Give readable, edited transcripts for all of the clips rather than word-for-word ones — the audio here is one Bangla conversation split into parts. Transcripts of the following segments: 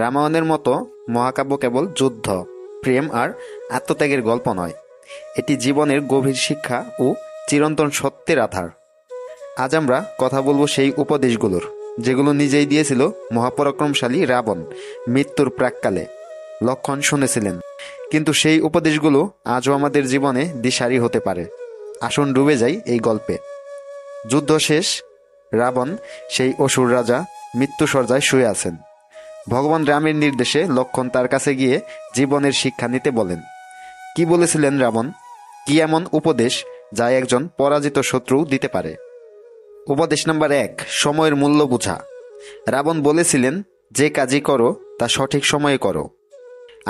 রামায়ণের মতো মহাকাব্য কেবল যুদ্ধ, প্রেম আর আত্মত্যাগের গল্প নয়, এটি জীবনের গভীর শিক্ষা ও চিরন্তন সত্যের আধার। আজ আমরা কথা বলবো সেই উপদেশগুলোর, যেগুলো নিজেই দিয়েছিল মহাপরাক্রমশালী রাবণ মৃত্যুর প্রাক্কালে। লক্ষণ শুনেছিলেন, কিন্তু সেই উপদেশগুলো আজও আমাদের জীবনে দিশারি হতে পারে। আসুন ডুবে যাই এই গল্পে। যুদ্ধ শেষ, রাবণ সেই অসুর রাজা মৃত্যুসজ্জায় শুয়ে আছেন। ভগবান রামের নির্দেশে লক্ষণ তার কাছে গিয়ে জীবনের শিক্ষা নিতে বলেন। কি বলেছিলেন রাবণ? কি এমন উপদেশ যা একজন পরাজিত শত্রু দিতে পারে? উপদেশ নাম্বার 1, সময়ের মূল্য বোঝা। রাবণ বলেছিলেন, যে কাজই করো তা সঠিক সময়ে করো।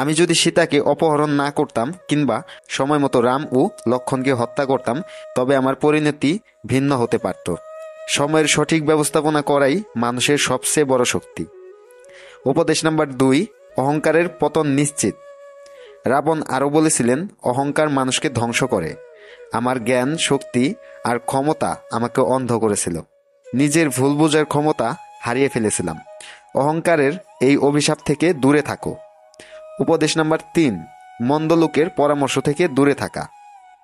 আমি যদি সীতাকে অপহরণ না করতাম কিংবা সময় মতো রাম ও লক্ষণকে হত্যা করতাম, তবে আমার পরিণতি ভিন্ন হতে পারত। সময়ের সঠিক ব্যবস্থাপনা করাই মানুষের সবচেয়ে বড় শক্তি। উপদেশ নাম্বার 2, অহংকারের পতন নিশ্চিত। রাবণ আরও বলেছিলেন, অহংকার মানুষকে ধ্বংস করে। আমার জ্ঞান, শক্তি আর ক্ষমতা আমাকে অন্ধ করেছিল। নিজের ভুল বোঝার ক্ষমতা হারিয়ে ফেলেছিলাম। অহংকারের এই অভিশাপ থেকে দূরে থাকো। উপদেশ নাম্বার 3, মন্দ লোকের পরামর্শ থেকে দূরে থাকা।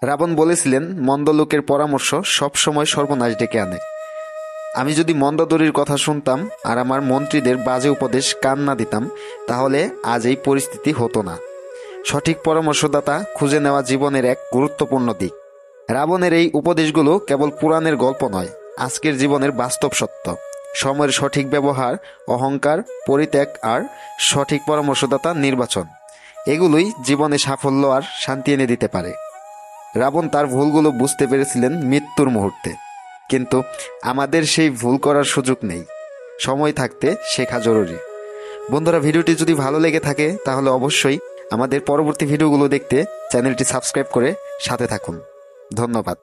রাবণ বলেছিলেন, মন্দ লোকের পরামর্শ সবসময় সর্বনাশ ডেকে আনে। আমি যদি মন্দদরির কথা শুনতাম আর আমার মন্ত্রীদের বাজে উপদেশ কান না দিতাম, তাহলে আজ এই পরিস্থিতি হতো না। সঠিক পরামর্শদাতা খুঁজে নেওয়া জীবনের এক গুরুত্বপূর্ণ দিক। রাবণের এই উপদেশগুলো কেবল পুরাণের গল্প নয়, আজকের জীবনের বাস্তব সত্য। সময়ের সঠিক ব্যবহার, অহংকার পরিত্যাগ আর সঠিক পরামর্শদাতা নির্বাচন, এগুলোই জীবনে সাফল্য আর শান্তি এনে দিতে পারে। রাবণ তার ভুলগুলো বুঝতে পেরেছিলেন মৃত্যুর মুহূর্তে, কিন্তু আমাদের সেই ভুল করার সুযোগ নেই। সময় থাকতে শেখা জরুরি। বন্ধুরা, ভিডিওটি যদি ভালো লেগে থাকে তাহলে অবশ্যই আমাদের পরবর্তী ভিডিওগুলো দেখতে চ্যানেলটি সাবস্ক্রাইব করে সাথে থাকুন। ধন্যবাদ।